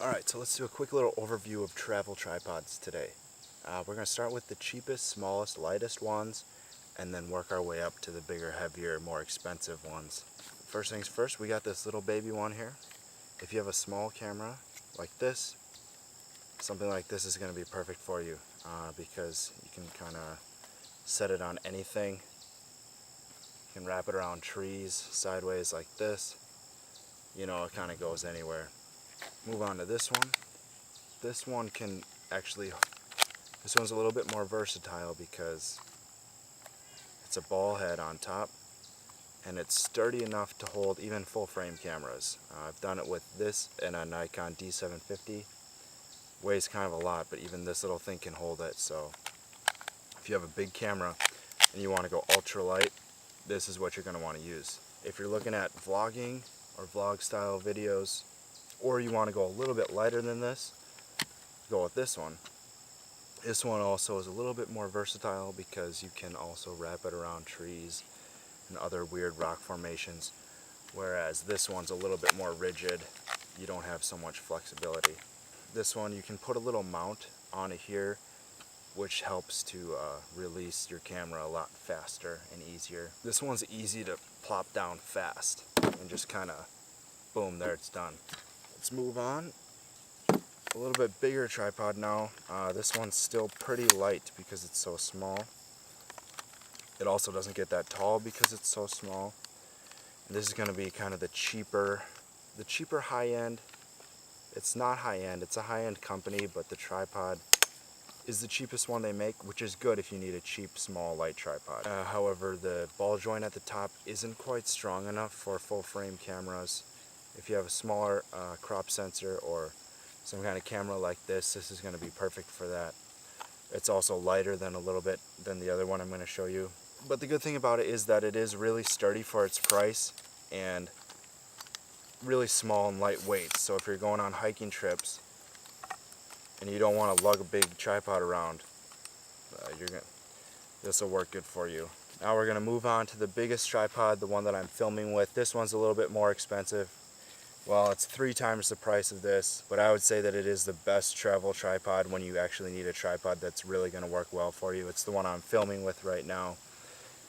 Alright, so let's do a quick little overview of travel tripods today. We're going to start with the cheapest, smallest, lightest ones, and then work our way up to the bigger, heavier, more expensive ones. First things first, we got this little baby one here. If you have a small camera like this, something like this is going to be perfect for you because you can kind of set it on anything. You can wrap it around trees, sideways like this. You know, it kind of goes anywhere. Move on to this one. This one can actually, this one's a little bit more versatile because it's a ball head on top and it's sturdy enough to hold even full frame cameras. I've done it with this and a Nikon D750. Weighs kind of a lot, but even this little thing can hold it. So if you have a big camera and you want to go ultralight, this is what you're going to want to use. If you're looking at vlogging or vlog style videos, or you want to go a little bit lighter than this, go with this one. This one also is a little bit more versatile because you can also wrap it around trees and other weird rock formations, whereas this one's a little bit more rigid. You don't have so much flexibility. This one you can put a little mount on it here, which helps to release your camera a lot faster and easier. This one's easy to plop down fast and just kind of boom, there it's done. Let's move on. A little bit bigger tripod now. This one's still pretty light because it's so small. It also doesn't get that tall because it's so small. And this is going to be kind of the cheaper high end. It's not high end, it's a high end company, but the tripod is the cheapest one they make, which is good if you need a cheap, small, light tripod. However, the ball joint at the top isn't quite strong enough for full frame cameras. If you have a smaller crop sensor or some kind of camera like this is going to be perfect for that. It's also lighter than a little bit than the other one I'm going to show you. But the good thing about it is that it is really sturdy for its price and really small and lightweight. So if you're going on hiking trips and you don't want to lug a big tripod around, this will work good for you. Now we're going to move on to the biggest tripod, the one that I'm filming with. This one's a little bit more expensive. Well, it's 3 times the price of this, but I would say that it is the best travel tripod when you actually need a tripod that's really going to work well for you. It's the one I'm filming with right now.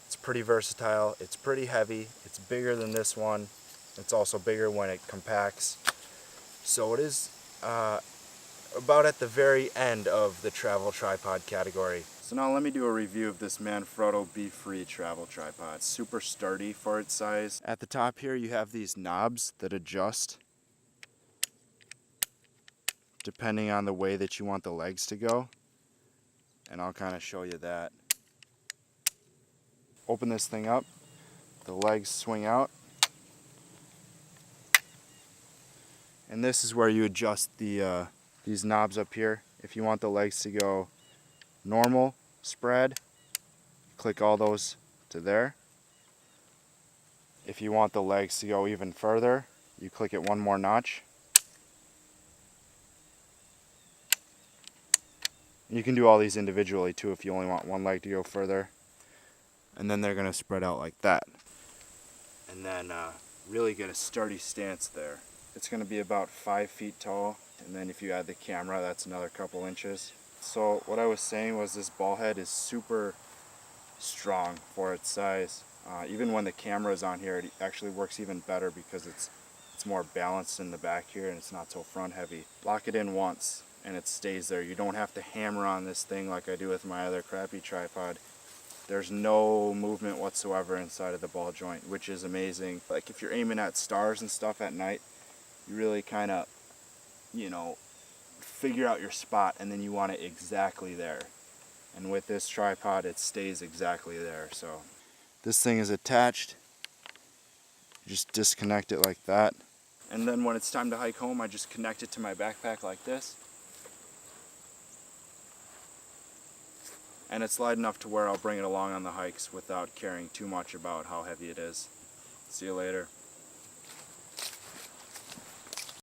It's pretty versatile, it's pretty heavy, it's bigger than this one. It's also bigger when it compacts. So it is about at the very end of the travel tripod category. So now let me do a review of this Manfrotto Be-Free travel tripod. It's super sturdy for its size. At the top here you have these knobs that adjust depending on the way that you want the legs to go. And I'll kind of show you that. Open this thing up, the legs swing out. And this is where you adjust these knobs up here. If you want the legs to go normal, spread, click all those to there. If you want the legs to go even further, you click it one more notch. You can do all these individually too if you only want one leg to go further. And then they're going to spread out like that. And then really get a sturdy stance there. It's going to be about 5 feet tall, and then if you add the camera, that's another couple inches. So what I was saying was this ball head is super strong for its size. Even when the camera is on here, it actually works even better because it's more balanced in the back here and it's not so front heavy. Lock it in once and it stays there. You don't have to hammer on this thing like I do with my other crappy tripod. There's no movement whatsoever inside of the ball joint, which is amazing. Like if you're aiming at stars and stuff at night, you really kind of, figure out your spot and then you want it exactly there. And with this tripod, it stays exactly there. So this thing is attached. You just disconnect it like that. And then when it's time to hike home, I just connect it to my backpack like this. And it's light enough to where I'll bring it along on the hikes without caring too much about how heavy it is. See you later.